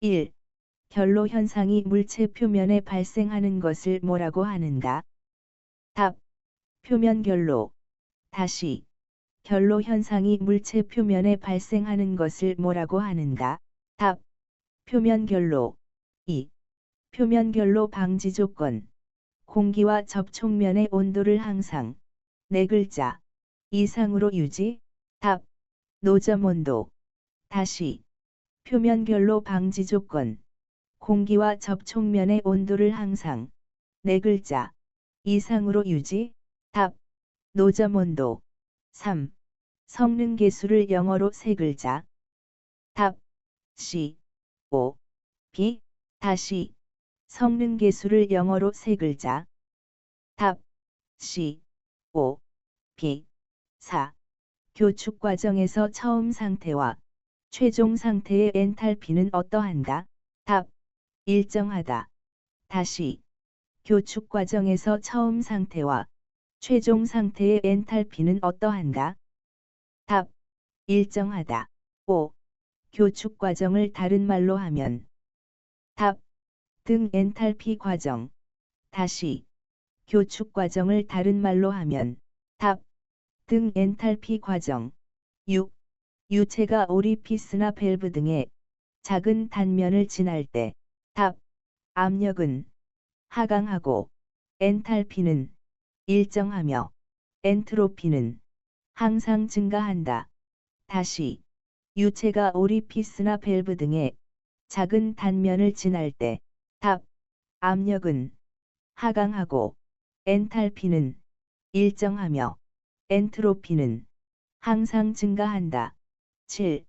1. 결로 현상이 물체 표면에 발생하는 것을 뭐라고 하는가? 답. 표면 결로. 다시. 결로 현상이 물체 표면에 발생하는 것을 뭐라고 하는가? 답. 표면 결로. 2. 표면 결로 방지 조건. 공기와 접촉면의 온도를 항상 4글자 이상으로 유지. 답. 노점 온도. 다시. 표면 결로 방지 조건. 공기와 접촉면의 온도를 항상 4글자 이상으로 유지. 답. 노점 온도. 3. 성능 계수를 영어로 3글자. 답. C. O. B. 다시. 성능 계수를 영어로 3글자. 답. C. O. B. 4. 교축 과정에서 처음 상태와 최종 상태의 엔탈피는 어떠한가? 답. 일정하다. 다시. 교축 과정에서 처음 상태와 최종 상태의 엔탈피는 어떠한가? 답. 일정하다. 5. 교축 과정을 다른 말로 하면. 답. 등 엔탈피 과정. 다시. 교축 과정을 다른 말로 하면. 답. 등 엔탈피 과정. 6. 유체가 오리피스나 밸브 등의 작은 단면을 지날 때. 답. 압력은 하강하고 엔탈피는 일정하며 엔트로피는 항상 증가한다. 다시. 유체가 오리피스나 밸브 등의 작은 단면을 지날 때. 답. 압력은 하강하고 엔탈피는 일정하며 엔트로피는 항상 증가한다. 7.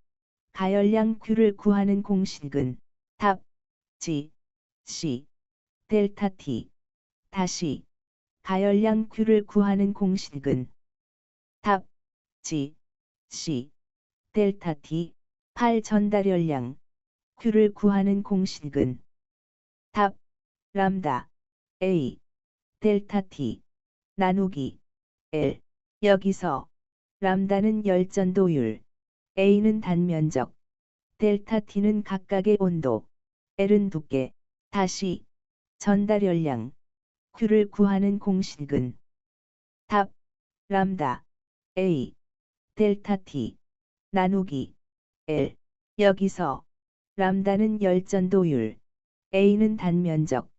가열량 Q를 구하는 공식은. 답. G. C. 델타 T. 다시. 가열량 Q를 구하는 공식은. 답. G. C. 델타 T. 8. 전달열량 Q를 구하는 공식은. 답. 람다 A. 델타 T. 나누기 L. 여기서 람다는 열전도율, A는 단면적, 델타 T는 각각의 온도, L은 두께. 다시. 전달열량 Q를 구하는 공식은. 답. 람다 A. 델타 T. 나누기 L. 여기서 람다는 열전도율, A는 단면적,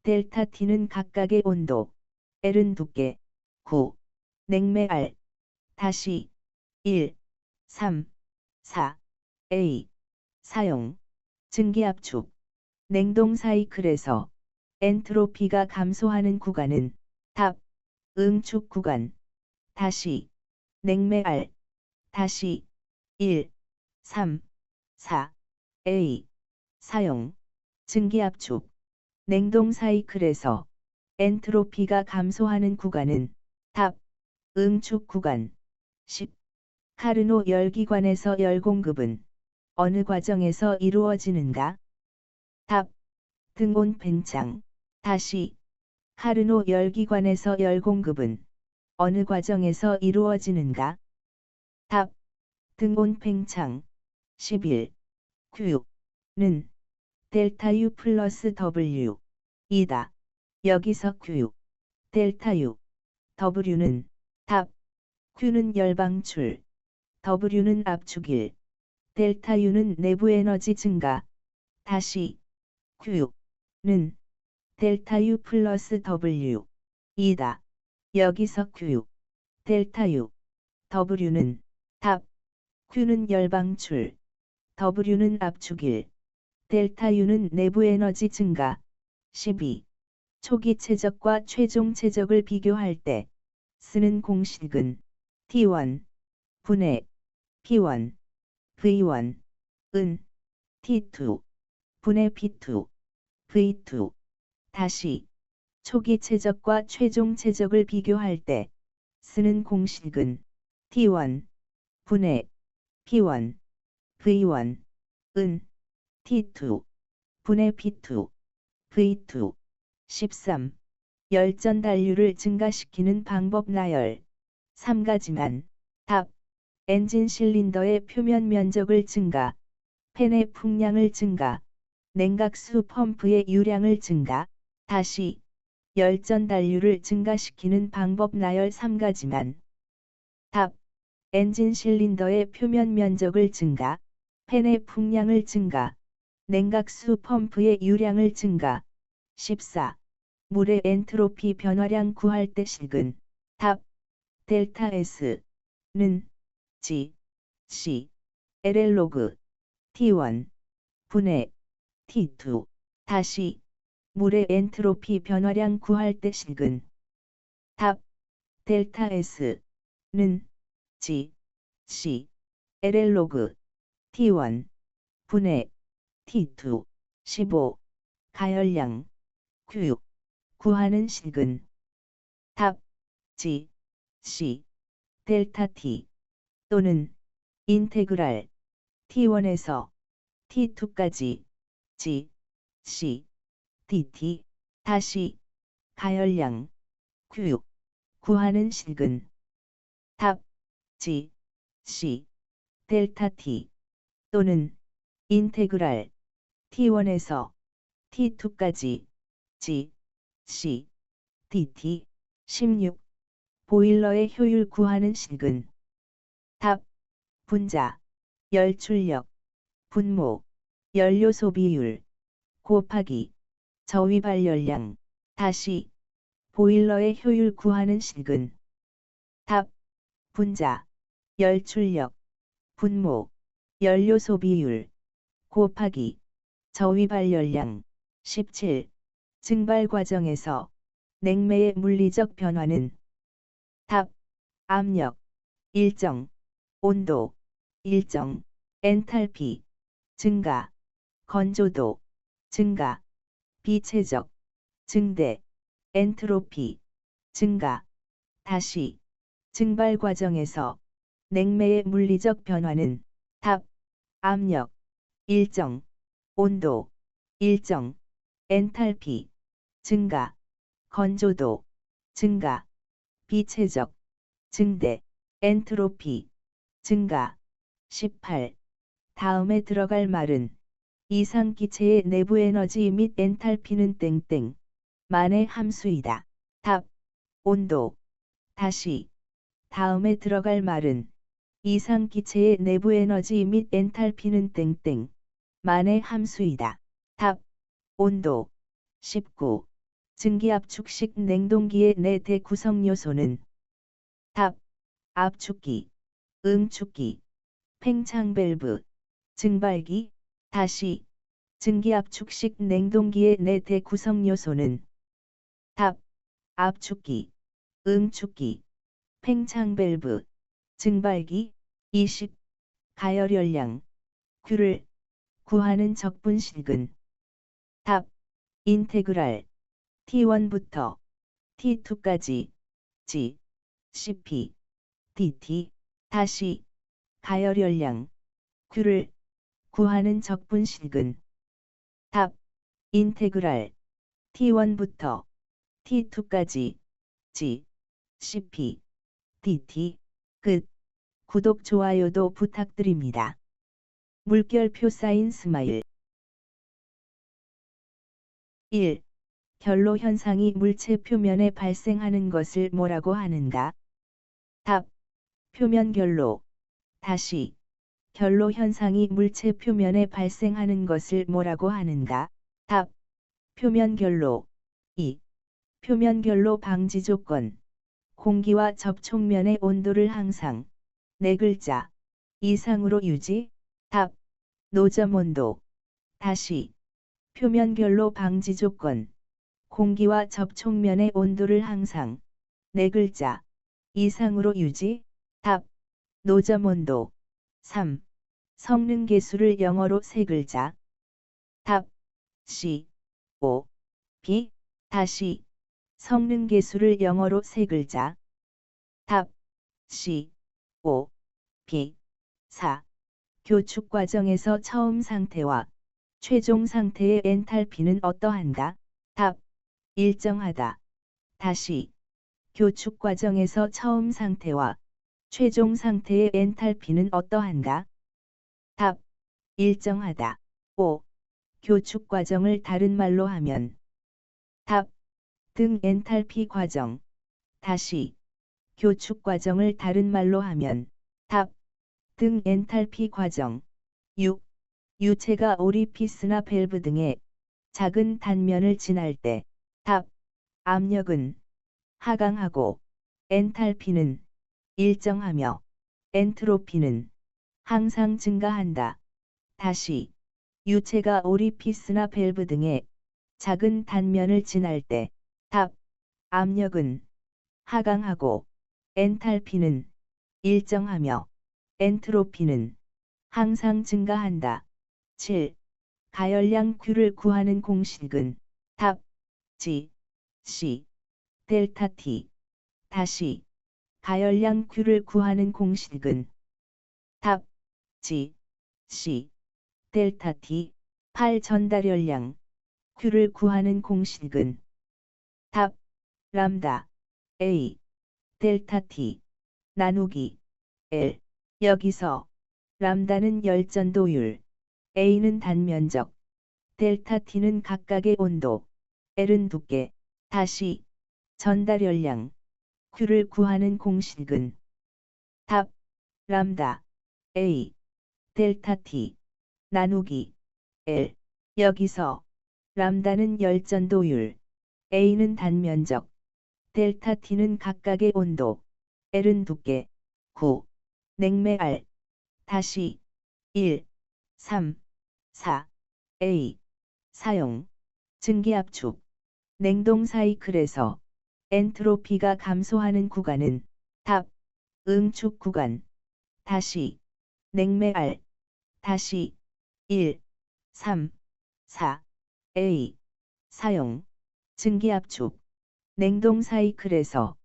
델타 T는 각각의 온도, L은 두께. 9. 냉매 R. 다시. 1, 3, 4. A. 사용. 증기압축. 냉동 사이클에서 엔트로피가 감소하는 구간은. 답. 응축 구간. 다시. 냉매 R. 다시. 1, 3, 4. A. 사용. 증기압축. 냉동 사이클에서 엔트로피가 감소하는 구간은. 답. 응축 구간. 10. 카르노 열기관에서 열 공급은 어느 과정에서 이루어지는가? 답. 등온 팽창. 다시. 카르노 열기관에서 열 공급은 어느 과정에서 이루어지는가? 답. 등온 팽창. 11. Q는 델타 U 플러스 W 이다. 여기서 Q, 델타 U, W는. 답. Q는 열방출, W는 압축일, 델타 U는 내부 에너지 증가. 다시. Q는 델타 U 플러스 W 이다. 여기서 Q, 델타 U, W는. 답. Q는 열방출, W는 압축일, 델타 U는 내부 에너지 증가. 12. 초기 최적과 최종 최적을 비교할 때 쓰는 공식은. T1 분의 P1 V1 은 T2 분의 P2 V2. 다시. 초기 최적과 최종 최적을 비교할 때 쓰는 공식은. T1 분의 P1 V1 은 T2 분의 P2 V2. 13. 열전 단류를 증가시키는 방법 나열 3가지만. 답. 엔진 실린더의 표면 면적을 증가, 팬의 풍량을 증가, 냉각수 펌프의 유량을 증가, 다시 열전 단류를 증가시키는 방법 나열 3가지만. 답. 엔진 실린더의 표면 면적을 증가, 팬의 풍량을 증가, 냉각수 펌프의 유량을 증가. 14. 물의 엔트로피 변화량 구할 때 식은. 답. 델타 S는 G, C, LL 로그 T1 분의 T2. 다시 물의 엔트로피 변화량 구할 때 식은. 답. 델타 S는 G, C, LL 로그 T1 분의 T2. 15. 가열량 Q 구하는 식은. 답. G, C, 델타 T 또는 인테그랄 T1에서 T2까지 G, C, dt. 다시 가열량 Q 구하는 식은. 답. G, C, 델타 T 또는 인테그랄 T1에서 T2까지 G, C, dt. 16. 보일러의 효율 구하는 식은. 답. 분자, 열출력, 분모, 연료 소비율, 곱하기, 저위 발열량. 다시, 보일러의 효율 구하는 식은. 답. 분자, 열출력, 분모, 연료 소비율, 곱하기, 저위 발열량. 17. 증발 과정에서 냉매의 물리적 변화는. 답. 압력, 일정, 온도, 일정, 엔탈피, 증가, 건조도, 증가, 비체적, 증대, 엔트로피, 증가. 다시, 증발 과정에서 냉매의 물리적 변화는. 답. 압력, 일정, 온도, 일정, 엔탈피, 증가, 건조도, 증가, 비체적, 증대, 엔트로피, 증가. 18. 다음에 들어갈 말은 이상기체의 내부 에너지 및 엔탈피는 땡땡 만의 함수이다. 답. 온도. 다시. 다음에 들어갈 말은 이상기체의 내부 에너지 및 엔탈피는 땡땡 만의 함수이다. 답. 온도. 19. 증기압축식 냉동기의 내 대구성 요소는. 답. 압축기, 응축기, 팽창 밸브, 증발기. 다시, 증기압축식 냉동기의 내 대구성 요소는. 답. 압축기, 응축기, 팽창 밸브, 증발기. 20. 가열열량 Q를 구하는 적분식은. 답. 인테그랄 T1부터 T2까지 G, CP, dt. 다시 가열열량 Q를 구하는 적분식은. 답. 인테그랄 T1부터 T2까지 G, CP, dt. 끝. 구독 좋아요도 부탁드립니다. 물결표 사인 스마일. 1. 결로 현상이 물체 표면에 발생하는 것을 뭐라고 하는가? 답. 표면 결로. 다시. 결로 현상이 물체 표면에 발생하는 것을 뭐라고 하는가? 답. 표면 결로. 2. 표면 결로 방지 조건. 공기와 접촉면의 온도를 항상 4글자 이상으로 유지. 답. 노점 온도. 다시. 표면 결로 방지 조건. 공기와 접촉면의 온도를 항상 4글자 이상으로 유지. 답. 노점 온도. 3. 성능 계수를 영어로 3글자. 답. C, O, B. 다시. 성능 계수를 영어로 3글자. 답. C, O, B. 4. 교축 과정에서 처음 상태와 최종 상태의 엔탈피는 어떠한가? 답. 일정하다. 다시. 교축 과정에서 처음 상태와 최종 상태의 엔탈피는 어떠한가? 답. 일정하다. 5. 교축 과정을 다른 말로 하면 답 등 엔탈피 과정. 다시 교축 과정을 다른 말로 하면 답 등 엔탈피 과정. 6. 유체가 오리피스나 밸브 등의 작은 단면을 지날 때 답 압력은 하강하고 엔탈피는 일정하며 엔트로피는 항상 증가한다. 다시 유체가 오리피스나 밸브 등의 작은 단면을 지날 때 답 압력은 하강하고 엔탈피는 일정하며 엔트로피는 항상 증가한다. 7. 가열량 Q를 구하는 공식은 답 G, C, 델타 T. 다시 가열량 Q를 구하는 공식은 답 G, C, 델타 T. 8. 전달열량 Q를 구하는 공식은 답 람다 A, 델타 T 나누기 L. 여기서 람다는 열전도율, A는 단면적, 델타 T는 각각의 온도, L은 두께. 다시 전달열량 Q를 구하는 공식은 답 람다 A, 델타 T 나누기 L. 여기서 람다는 열전도율, A는 단면적, 델타 T는 각각의 온도, L은 두께. 9. 냉매 R. 다시 1, 3, 4, A. 사용. 증기압축. 냉동 사이클에서 엔트로피가 감소하는 구간은 답 응축 구간. 다시 냉매 R. 다시 1, 3, 4, A. 사용. 증기압축. 냉동 사이클에서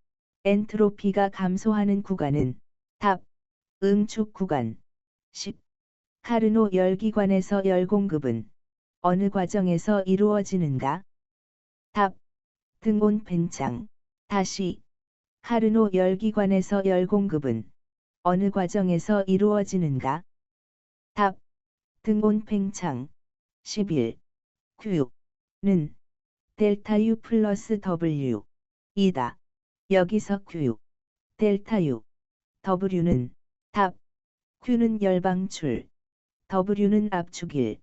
엔트로피가 감소하는 구간은 답 응축 구간. 10. 카르노 열기관에서 열 공급은 어느 과정에서 이루어지는가? 답 등온 팽창. 다시 카르노 열기관에서 열 공급은 어느 과정에서 이루어지는가? 답 등온 팽창. 11. Q는 델타 U 플러스 W 이다. 여기서 Q, 델타 U, W는 답 Q는 열방출, W는 압축일,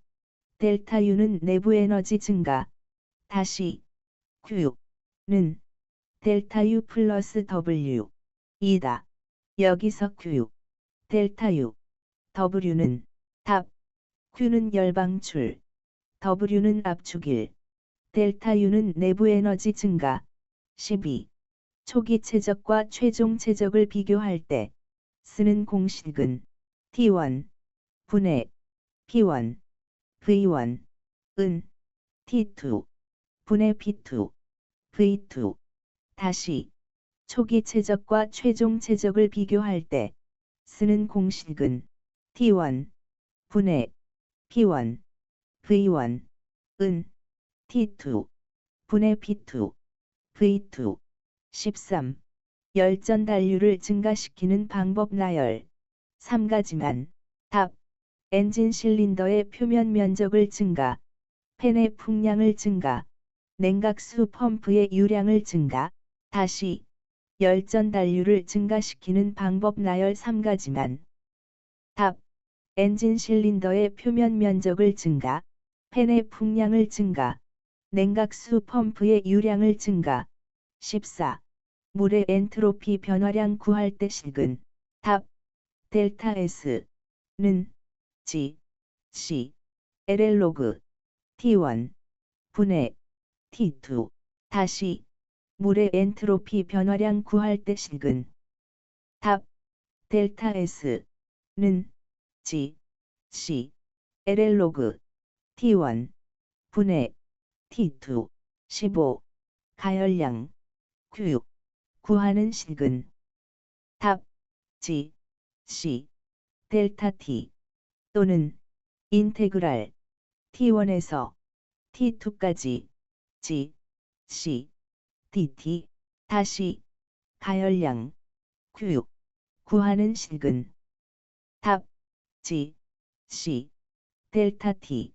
델타 U는 내부 에너지 증가. 다시 Q는 델타 U 플러스 W 이다. 여기서 Q, 델타 U, W는 답 Q는 열방출, W는 압축일, 델타 U는 내부 에너지 증가. 12. 초기 최적과 최종 최적을 비교할 때 쓰는 공식은 T1 분의 P1 V1 은 T2 분의 P2 V2. 다시 초기 최적과 최종 최적을 비교할 때 쓰는 공식은 T1 분의 P1 V1 은 T2 분의 P2 V2. 13. 열전 단류를 증가시키는 방법 나열 3가지만. 답 엔진 실린더의 표면 면적을 증가, 팬의 풍량을 증가, 냉각수 펌프의 유량을 증가. 다시 열전 단류를 증가시키는 방법 나열 3가지만. 답 엔진 실린더의 표면 면적을 증가, 팬의 풍량을 증가, 냉각수 펌프의 유량을 증가. 14. 물의 엔트로피 변화량 구할 때 식은 답 델타 S는 G, C, LL 로그 T1 분의 T2. 다시 물의 엔트로피 변화량 구할 때 식은 답 델타 S는 G, C, LL 로그 T1 분의 T2. 15. 가열량 Q 구하는 식은 답 G, C, 델타 T 또는 인테그랄 T1에서 T2까지 G, C, dt. 다시 가열량 Q 구하는 식은 답 G, C, 델타 T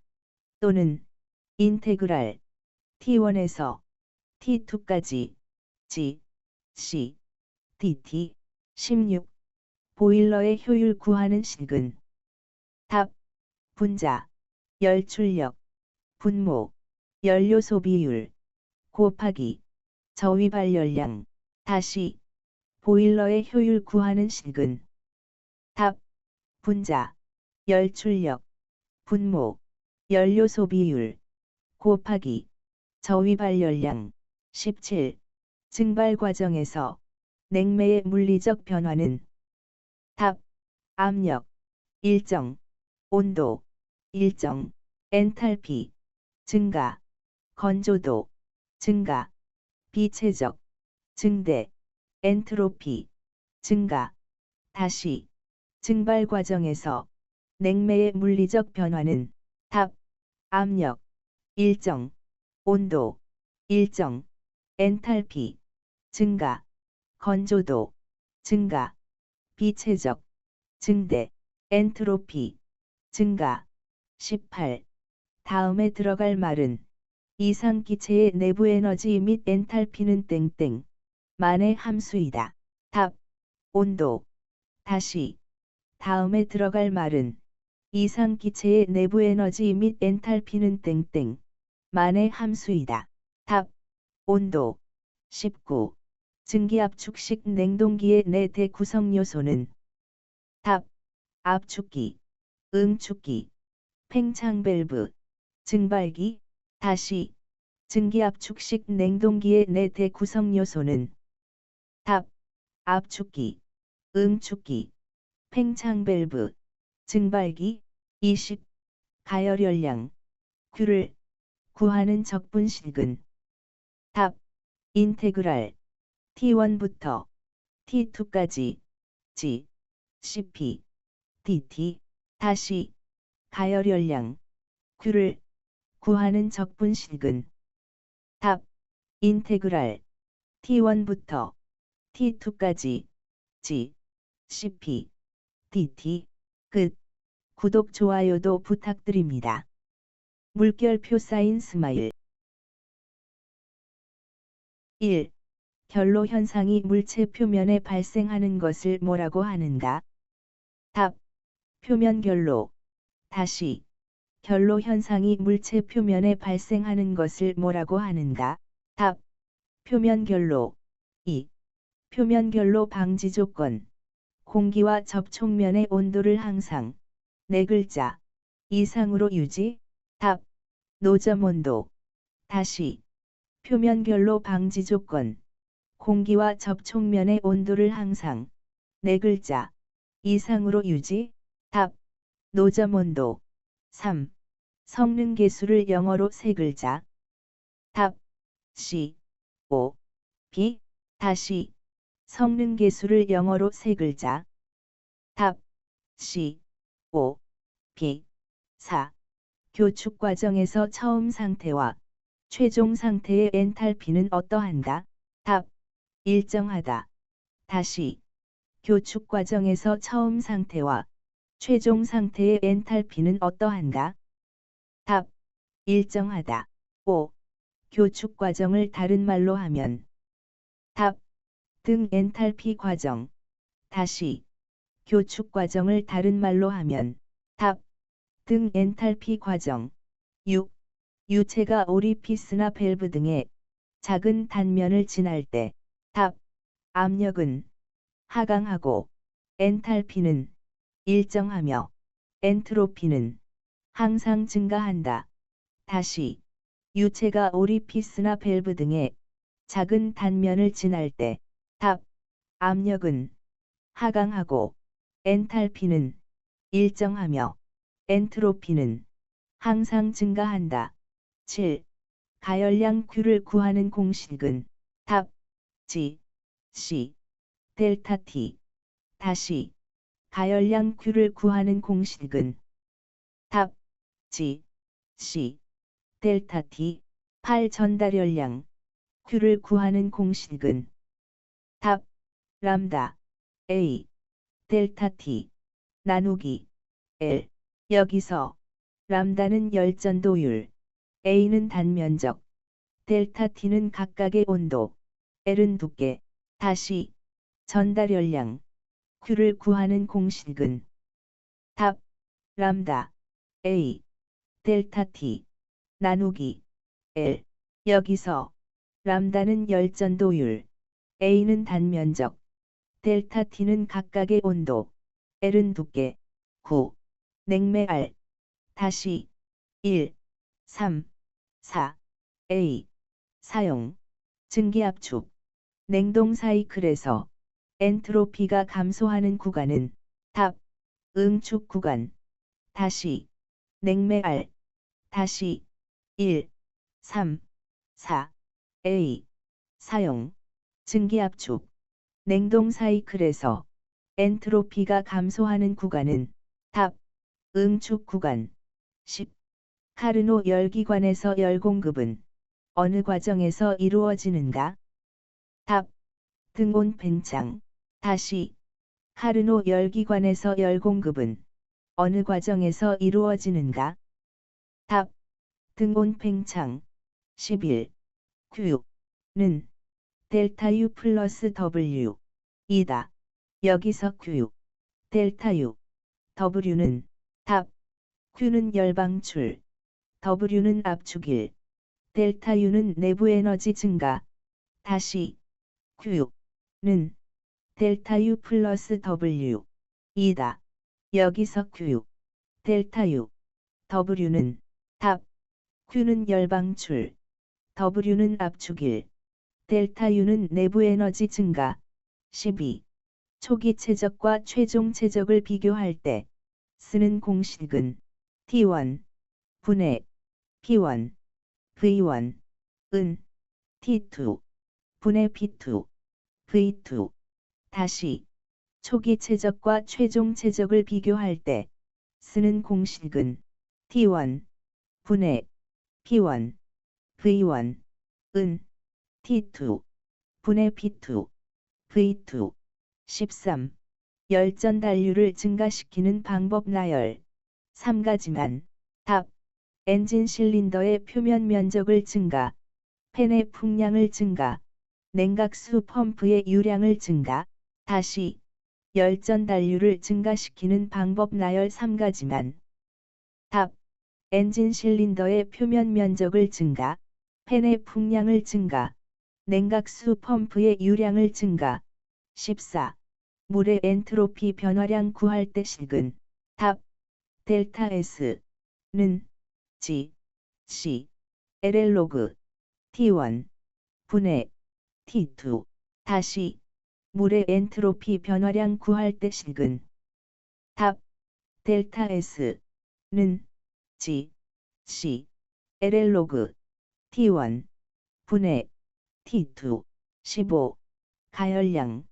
또는 인테그랄 T1에서 T2까지 G, C, dt 16. 보일러의 효율 구하는 식은 답. 분자, 열출력, 분모, 연료 소비율 곱하기 저위 발열량 다시 보일러의 효율 구하는 식은 답. 분자, 열출력, 분모, 연료 소비율 곱하기 저위 발열량 17. 증발 과정에서 냉매의 물리적 변화는 답. 압력, 일정, 온도, 일정, 엔탈피, 증가, 건조도, 증가, 비체적, 증대, 엔트로피, 증가. 다시 증발 과정에서 냉매의 물리적 변화는 답. 압력, 일정, 온도, 일정, 엔탈피, 증가, 건조도, 증가, 비체적, 증대, 엔트로피, 증가. 18. 다음에 들어갈 말은 이상기체의 내부 에너지 및 엔탈피는 땡땡 만의 함수이다. 답. 온도. 다시 다음에 들어갈 말은 이상기체의 내부 에너지 및 엔탈피는 땡땡 만의 함수이다. 답. 온도. 19. 증기압축식 냉동기의 네 대구성 요소는 답. 압축기, 응축기, 팽창밸브, 증발기. 다시 증기압축식 냉동기의 네 대구성 요소는 답. 압축기, 응축기, 팽창밸브, 증발기. 20. 가열열량 Q를 구하는 적분식은 답. 인테그랄 T1부터 T2까지 G, CP, dt. 다시 가열열량 Q를 구하는 적분식은 답. 인테그랄 T1부터 T2까지 G, CP, dt. 끝. 구독 좋아요도 부탁드립니다. 물결표 사인 스마일. 1. 결로 현상이 물체 표면에 발생하는 것을 뭐라고 하는가? 답. 표면 결로. 다시 결로 현상이 물체 표면에 발생하는 것을 뭐라고 하는가? 답. 표면 결로. 2. 표면 결로 방지 조건. 공기와 접촉면의 온도를 항상 4글자 이상으로 유지. 답. 노점 온도. 다시 표면 결로 방지 조건. 공기와 접촉면의 온도를 항상 4글자 이상으로 유지. 답. 노점 온도. 3. 성능 계수를 영어로 3글자. 답. C, O, B. 다시 성능 계수를 영어로 3글자. 답. C, O, B. 4. 교축 과정에서 처음 상태와 최종 상태의 엔탈피는 어떠한가? 답. 일정하다. 다시 교축 과정에서 처음 상태와 최종 상태의 엔탈피는 어떠한가? 답. 일정하다. 5. 교축 과정을 다른 말로 하면 답. 등 엔탈피 과정. 다시 교축 과정을 다른 말로 하면 답. 등 엔탈피 과정. 6. 유체가 오리피스나 밸브 등의 작은 단면을 지날 때 답. 압력은 하강하고 엔탈피는 일정하며 엔트로피는 항상 증가한다. 다시 유체가 오리피스나 밸브 등의 작은 단면을 지날 때 답. 압력은 하강하고 엔탈피는 일정하며 엔트로피는 항상 증가한다. 7. 가열량 Q를 구하는 공식은 답. G, C, 델타 T. 다시 가열량 Q를 구하는 공식은 답. G, C, 델타 T. 8. 전달열량 Q를 구하는 공식은 답. 람다 A, 델타 T 나누기 L. 여기서 람다는 열전도율, A는 단면적, 델타 T는 각각의 온도, L은 두께, 다시 전달열량, Q를 구하는 공식은 답 람다 A 델타 T 나누기 L. 여기서 람다는 열전도율, A는 단면적, 델타 T는 각각의 온도, L은 두께, 9. 냉매 R. 다시 1, 3, 4. A. 사용. 증기압축. 냉동 사이클에서 엔트로피가 감소하는 구간은 답 응축 구간. 다시 냉매 R. 다시 1, 3, 4. A. 사용. 증기압축. 냉동 사이클에서 엔트로피가 감소하는 구간은 답 응축 구간. 10. 카르노 열기관에서 열 공급은 어느 과정에서 이루어지는가? 답 등온 팽창. 다시 카르노 열기관에서 열 공급은 어느 과정에서 이루어지는가? 답 등온 팽창. 11. Q는 델타 U 플러스 W 이다. 여기서 Q 델타 U W는 답 Q는 열방출, W는 압축일, 델타 U는 내부 에너지 증가. 다시 Q는 델타 U 플러스 W 이다. 여기서 Q 델타 U W는 답 Q는 열방출, W는 압축일, 델타 U는 내부 에너지 증가. 12. 초기 최적과 최종 최적을 비교할 때 쓰는 공식은 T1 분의 P1 V1 은 T2 분의 P2 V2. 다시 초기 최적과 최종 최적을 비교할 때 쓰는 공식은 T1 분의 P1 V1 은 T2 분의 P2 V2. 13. 열전 단류를 증가시키는 방법 나열 3가지만. 답 엔진 실린더의 표면 면적을 증가, 팬의 풍량을 증가, 냉각수 펌프의 유량을 증가. 다시 열전 단류를 증가시키는 방법 나열 3가지만. 답 엔진 실린더의 표면 면적을 증가, 팬의 풍량을 증가, 냉각수 펌프의 유량을 증가. 14. 물의 엔트로피 변화량 구할 때 식은 답 델타 S는 G, C, LL 로그 T1 분의 T2. 다시 물의 엔트로피 변화량 구할 때 식은 답 델타 S는 G, C, LL 로그 T1 분의 T2. 15. 가열량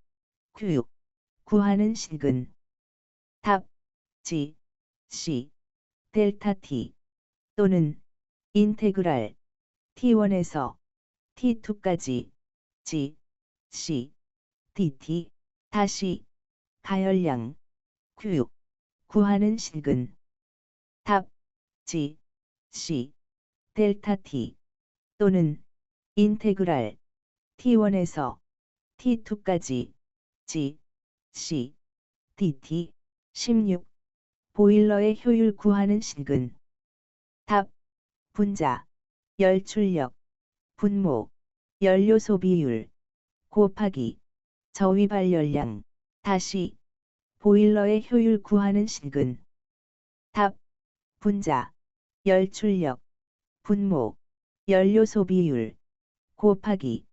Q 구하는 식은 답 G, C, 델타 T 또는 인테그랄 T1에서 T2까지 G, C, dt. 다시 가열량 Q 구하는 식은 답 G, C, 델타 T 또는 인테그랄 T1에서 T2까지 G, C, dt. 16. 보일러의 효율 구하는 식은 답 분자, 열출력, 분모, 연료 소비율 곱하기 저위 발열량. 다시 보일러의 효율 구하는 식은 답 분자, 열출력, 분모, 연료 소비율 곱하기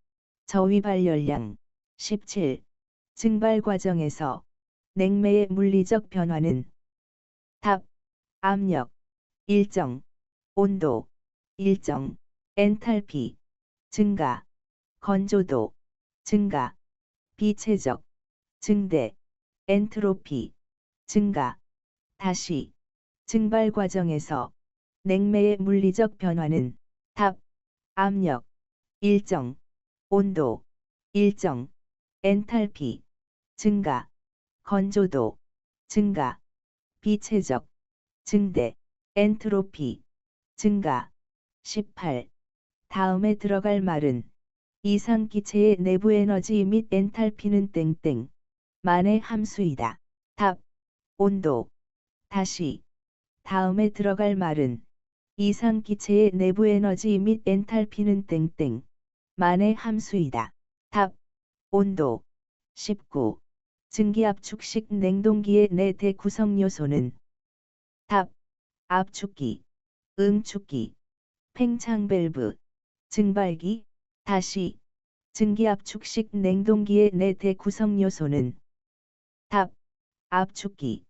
저위 발열량. 17. 증발 과정에서 냉매의 물리적 변화는 답 압력, 일정, 온도, 일정, 엔탈피, 증가, 건조도, 증가, 비체적, 증대, 엔트로피, 증가. 다시 증발 과정에서 냉매의 물리적 변화는 답 압력, 일정, 온도, 일정, 엔탈피, 증가, 건조도, 증가, 비체적, 증대, 엔트로피, 증가. 18. 다음에 들어갈 말은 이상 기체의 내부 에너지 및 엔탈피는 땡땡 만의 함수이다. 답. 온도. 다시. 다음에 들어갈 말은 이상 기체의 내부 에너지 및 엔탈피는 땡땡 만의 함수이다. 답. 온도. 19. 증기압축식 냉동기의 내 대구성 요소는 답. 압축기, 응축기, 팽창밸브, 증발기. 다시. 증기압축식 냉동기의 내 대구성 요소는 답. 압축기,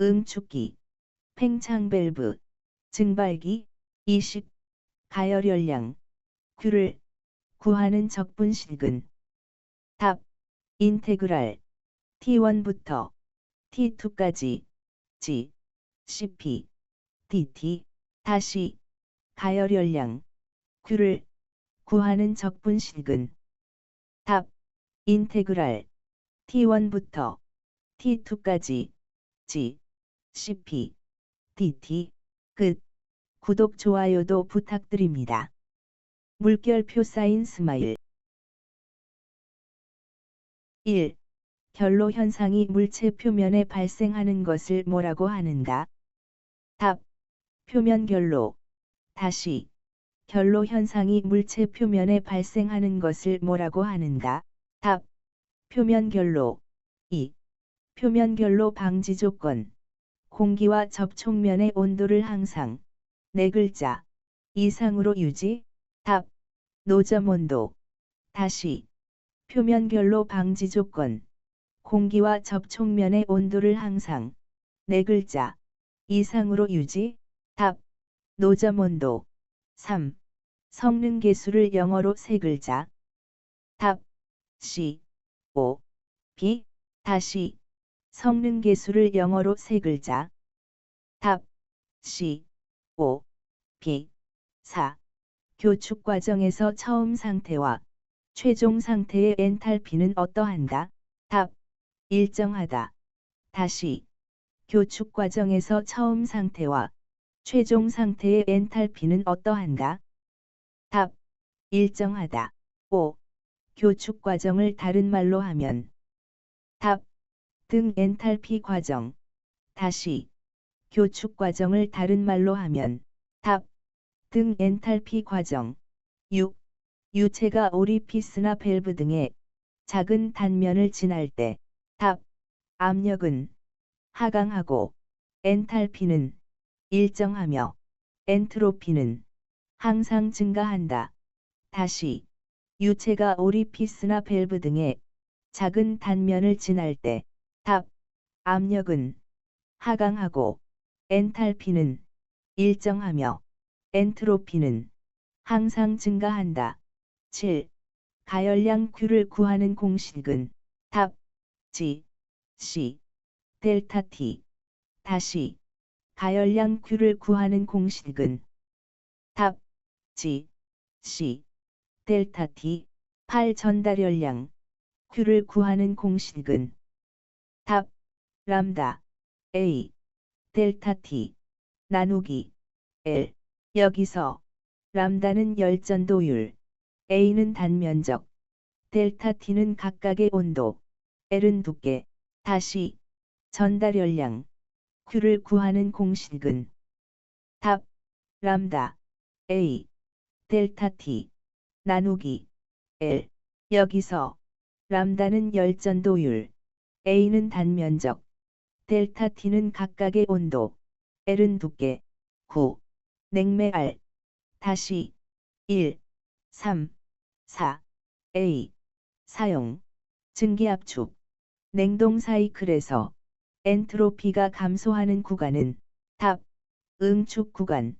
응축기, 팽창밸브, 증발기. 20. 가열열량, Q를 구하는 적분식은 답. 인테그랄 T1부터 T2까지 G, CP, dt. 다시. 가열열량 Q를 구하는 적분식은 답. 인테그랄 T1부터 T2까지 G, CP, dt. 끝. 구독 좋아요도 부탁드립니다. 물결표 사인 스마일. 1. 결로 현상이 물체 표면에 발생하는 것을 뭐라고 하는가? 답. 표면 결로. 다시. 결로 현상이 물체 표면에 발생하는 것을 뭐라고 하는가? 답. 표면 결로. 2. 표면 결로 방지 조건. 공기와 접촉면의 온도를 항상 4글자 이상으로 유지. 답. 노점 온도. 다시. 표면 결로 방지 조건. 공기와 접촉면의 온도를 항상 4글자 이상으로 유지. 답. 노점 온도. 3. 성능 계수를 영어로 3글자. 답. C, O, B. 다시. 성능 계수를 영어로 3글자. 답. C, O, B. 4. 교축 과정에서 처음 상태와 최종 상태의 엔탈피는 어떠한가? 답. 일정하다. 다시. 교축 과정에서 처음 상태와 최종 상태의 엔탈피는 어떠한가? 답. 일정하다. 5. 교축 과정을 다른 말로 하면 답. 등 엔탈피 과정. 다시. 교축 과정을 다른 말로 하면 답. 등 엔탈피 과정. 6. 유체가 오리피스나 밸브 등의 작은 단면을 지날 때 답. 압력은 하강하고 엔탈피는 일정하며 엔트로피는 항상 증가한다. 다시. 유체가 오리피스나 밸브 등의 작은 단면을 지날 때 답. 압력은 하강하고 엔탈피는 일정하며 엔트로피는 항상 증가한다. 7. 가열량 Q를 구하는 공식은 답. G, C, 델타 T. 다시. 가열량 Q를 구하는 공식은 답. G, C, 델타 T. 8. 전달열량 Q를 구하는 공식은 답. 람다 A, 델타 T 나누기 L. 여기서 람다는 열전도율, A는 단면적, 델타 T는 각각의 온도, L은 두께. 다시. 전달열량 Q를 구하는 공식은 답. 람다 A, 델타 T 나누기 L. 여기서 람다는 열전도율, A는 단면적, 델타 T는 각각의 온도, L은 두께. 9. 냉매 R. 다시. 1, 3, 4. A. 사용. 증기압축. 냉동 사이클에서 엔트로피가 감소하는 구간은 답. 응축 구간.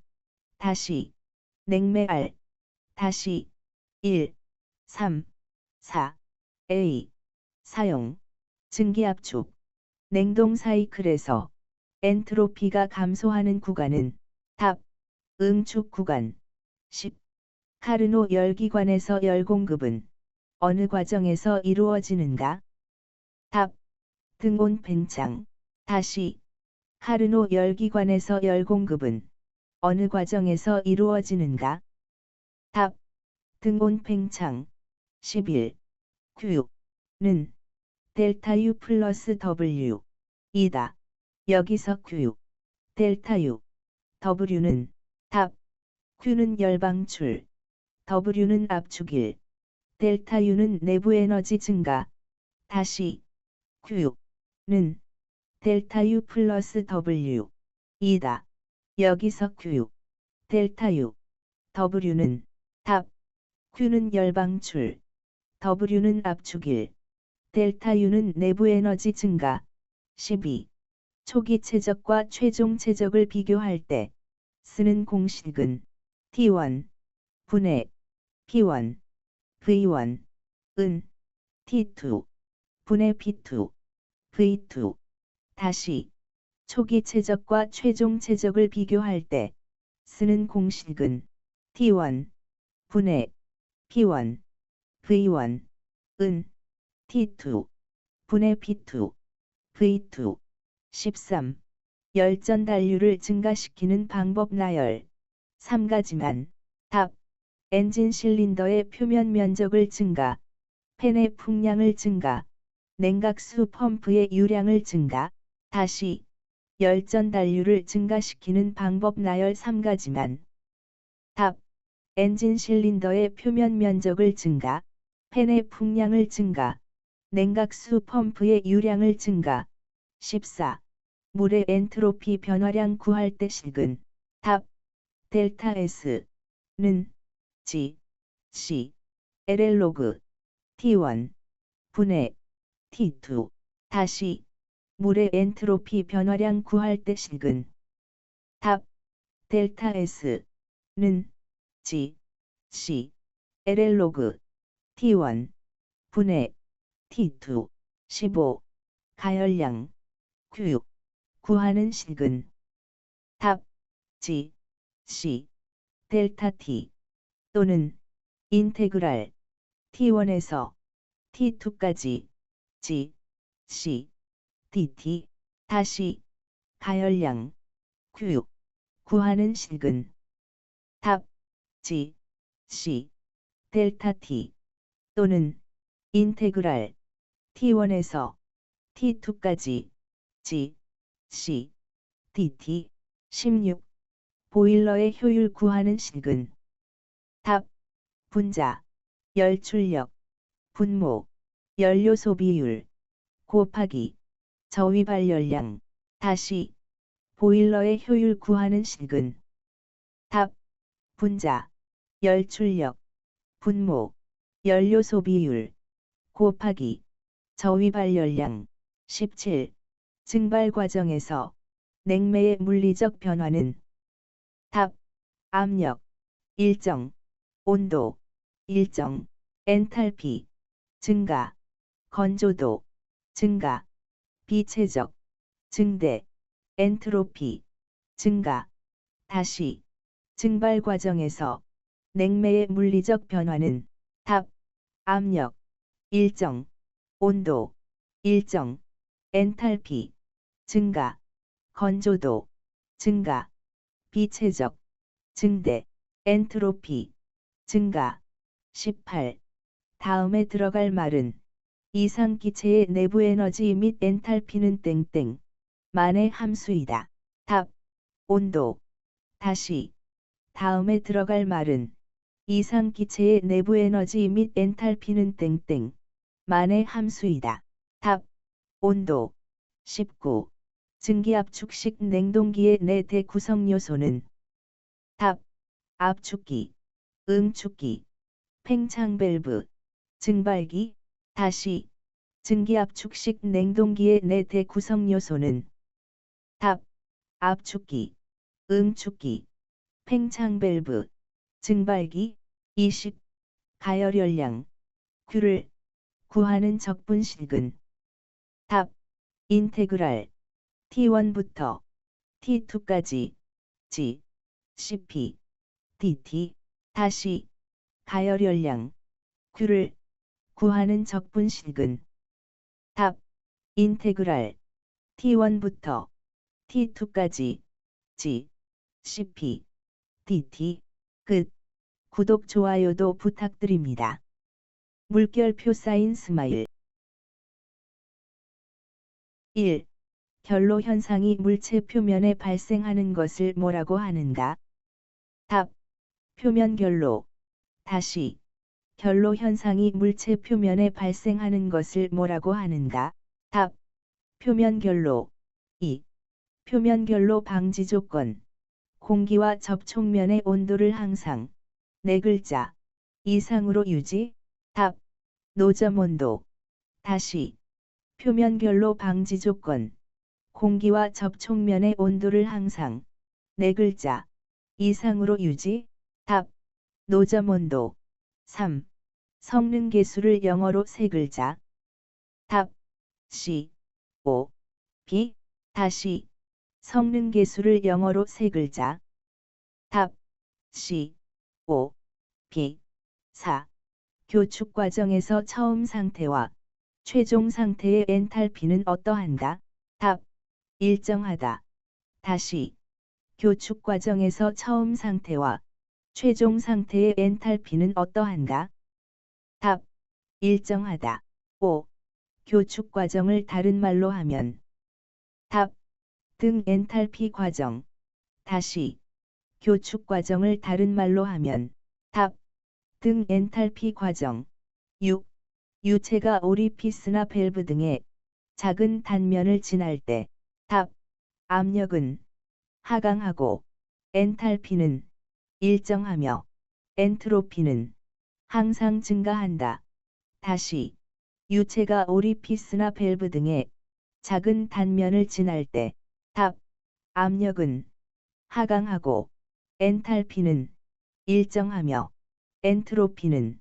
다시. 냉매 R. 다시. 1, 3, 4. A. 사용. 증기압축. 냉동 사이클에서 엔트로피가 감소하는 구간은 답. 응축 구간. 10. 카르노 열기관에서 열 공급은 어느 과정에서 이루어지는가? 답. 등온 팽창. 다시. 카르노 열기관에서 열 공급은 어느 과정에서 이루어지는가? 답. 등온 팽창. 11. Q는 델타 U 플러스 W 이다. 여기서 Q, 델타 U, W는 답. Q는 열방출, W는 압축일, 델타 U는 내부 에너지 증가. 다시 Q는 델타 U 플러스 W 이다. 여기서 Q, 델타 U, W는 답. Q는 열방출, W는 압축일, 델타 U는 내부 에너지 증가. 12. 초기 최적과 최종 최적을 비교할 때 쓰는 공식은 T1 분의 P1 V1 은 T2 분의 P2 V2. 다시 초기 최적과 최종 최적을 비교할 때 쓰는 공식은 T1 분의 P1 V1 은 T2 분의 P2 V2. 13. 열전 단류를 증가시키는 방법 나열 3가지만. 답. 엔진 실린더의 표면 면적을 증가, 팬의 풍량을 증가, 냉각수 펌프의 유량을 증가. 다시 열전 단류를 증가시키는 방법 나열 3가지만. 답. 엔진 실린더의 표면 면적을 증가, 팬의 풍량을 증가, 냉각수 펌프의 유량을 증가. 14. 물의 엔트로피 변화량 구할 때 식은. 답. 델타 S는 G, C, LL 로그 T1 분의 T2. 다시 물의 엔트로피 변화량 구할 때 식은. 답. 델타 S는 G, C, LL 로그 T1 분의 T2. 15. 가열량 Q 구하는 식은. 답. G, C, 델타 T 또는 인테그랄 T1에서 T2까지 G, C, dt. 다시 가열량 Q 구하는 식은. 답. G, C, 델타 T 또는 인테그랄 T1에서 T2까지 G, C, dt. 16. 보일러의 효율 구하는 식은. 답. 분자, 열출력, 분모, 연료 소비율 곱하기 저위 발열량. 다시 보일러의 효율 구하는 식은. 답. 분자, 열출력, 분모, 연료 소비율 곱하기 저위 발열량. 17. 증발 과정에서 냉매의 물리적 변화는. 답. 압력, 일정, 온도, 일정, 엔탈피, 증가, 건조도, 증가, 비체적, 증대, 엔트로피, 증가. 다시 증발 과정에서 냉매의 물리적 변화는. 답. 압력, 일정, 온도, 일정, 엔탈피, 증가, 건조도, 증가, 비체적, 증대, 엔트로피, 증가. 18. 다음에 들어갈 말은 이상 기체의 내부 에너지 및 엔탈피는 땡땡 만의 함수이다. 답. 온도. 다시 다음에 들어갈 말은 이상 기체의 내부 에너지 및 엔탈피는 땡땡 만의 함수이다. 답. 온도. 19. 증기압축식 냉동기의 내 대구성 요소는. 답. 압축기, 응축기, 팽창 밸브, 증발기. 다시 증기압축식 냉동기의 내 대구성 요소는. 답. 압축기, 응축기, 팽창 밸브, 증발기. 20. 가열열량 Q를 구하는 적분식은. 답. 인테그랄 T1부터 T2까지 G, CP, dt. 다시 가열열량 Q를 구하는 적분식은. 답. 인테그랄 T1부터 T2까지 G, CP, dt. 끝. 구독, 좋아요도 부탁드립니다. 물결표 사인 스마일. 1. 결로 현상이 물체 표면에 발생하는 것을 뭐라고 하는가? 답. 표면 결로. 다시. 결로 현상이 물체 표면에 발생하는 것을 뭐라고 하는가? 답. 표면 결로. 2. 표면 결로 방지 조건. 공기와 접촉면의 온도를 항상 4글자 이상으로 유지. 답. 노점 온도. 다시. 표면 결로 방지 조건. 공기와 접촉면의 온도를 항상 4글자 이상으로 유지. 답. 노점 온도. 3. 성능 계수를 영어로 3글자. 답. C. O. B. 다시. 성능 계수를 영어로 3글자. 답. C. O. B. 4. 교축 과정에서 처음 상태와 최종 상태의 엔탈피는 어떠한가? 답. 일정하다. 다시. 교축 과정에서 처음 상태와 최종 상태의 엔탈피는 어떠한가? 답. 일정하다. 5. 교축 과정을 다른 말로 하면. 답. 등 엔탈피 과정. 다시. 교축 과정을 다른 말로 하면. 답. 등 엔탈피 과정. 6. 유체가 오리피스나 밸브 등의 작은 단면을 지날 때. 답. 압력은 하강하고 엔탈피는 일정하며 엔트로피는 항상 증가한다. 다시. 유체가 오리피스나 밸브 등의 작은 단면을 지날 때. 답. 압력은 하강하고 엔탈피는 일정하며 엔트로피는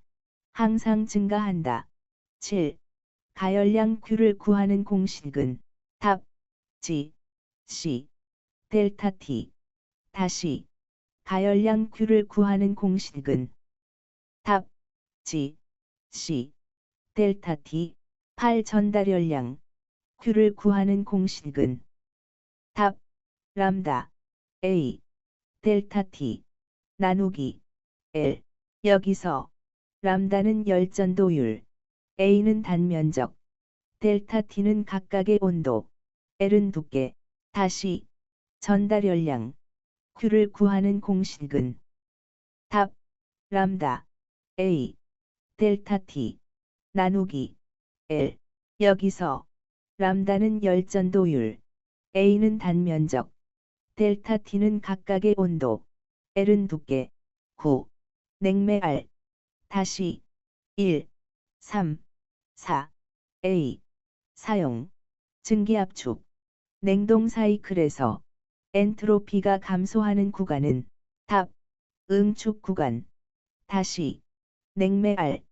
항상 증가한다. 7. 가열량 Q를 구하는 공식은. 답. G. C. 델타 T. 다시. 가열량 Q를 구하는 공식은. 답. G. C. 델타 T. 8. 전달열량 Q를 구하는 공식은. 답. 람다 A. 델타 T. 나누기 L. 여기서 람다는 열전도율, A는 단면적, 델타 T는 각각의 온도, L은 두께. 다시. 전달열량 Q를 구하는 공식은. 답. 람다 A. 델타 T. 나누기 L. 여기서 람다는 열전도율, A는 단면적, 델타 T는 각각의 온도, L은 두께. 9. 냉매 R. 다시. 1, 3, 4. A. 사용. 증기압축. 냉동 사이클에서 엔트로피가 감소하는 구간은. 답. 응축 구간. 다시. 냉매 R.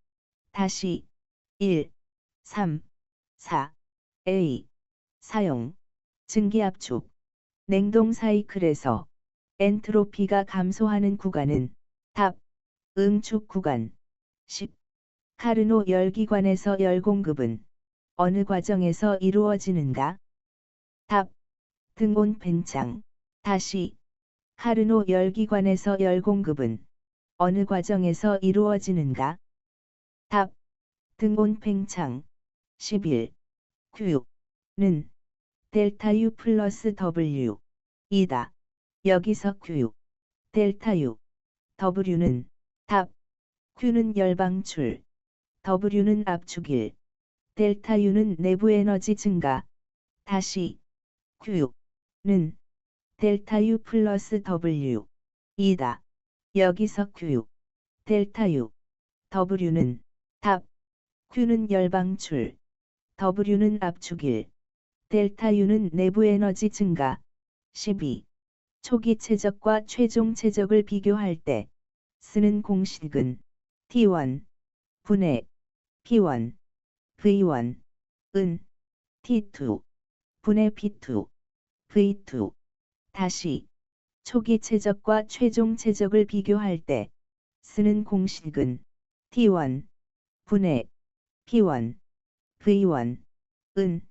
다시. 1, 3, 4. A. 사용. 증기압축. 냉동 사이클에서 엔트로피가 감소하는 구간은. 답. 응축 구간. 10. 카르노 열기관에서 열 공급은 어느 과정에서 이루어지는가? 답. 등온 팽창. 다시. 카르노 열기관에서 열 공급은 어느 과정에서 이루어지는가? 답. 등온 팽창. 11. Q는 델타 U 플러스 W 이다. 여기서 Q, 델타 U, W는. 답. Q는 열방출, W는 압축일, 델타 U는 내부 에너지 증가. 다시. Q는 델타 U 플러스 W 이다. 여기서 Q, 델타 U, W는. 답. Q는 열방출, W는 압축일, 델타 U는 내부 에너지 증가. 12. 초기 최적과 최종 최적을 비교할 때 쓰는 공식은. T1 분의 P1 V1 은 T2 분의 P2 V2. 다시. 초기 최적과 최종 최적을 비교할 때 쓰는 공식은. T1 분의 P1 V1 은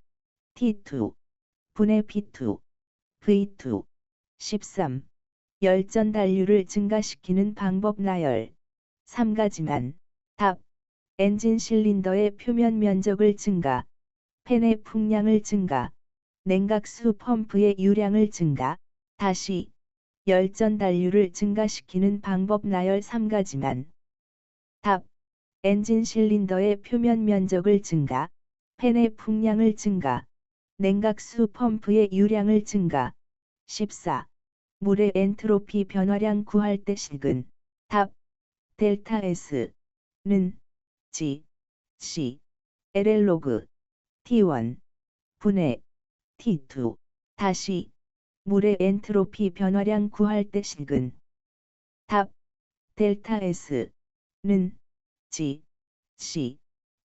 T2 분의 P2 V2. 13. 열전 단류를 증가시키는 방법 나열. 3가지만. 답. 엔진 실린더의 표면 면적을 증가, 팬의 풍량을 증가, 냉각수 펌프의 유량을 증가, 다시 열전 단류를 증가시키는 방법 나열 3가지만. 답. 엔진 실린더의 표면 면적을 증가, 팬의 풍량을 증가, 냉각수 펌프의 유량을 증가. 14. 물의 엔트로피 변화량 구할 때 식은. 답. 델타 S는 G, C, LL 로그 T1 분의 T2. 다시 물의 엔트로피 변화량 구할 때 식은. 답. 델타 S는 G, C,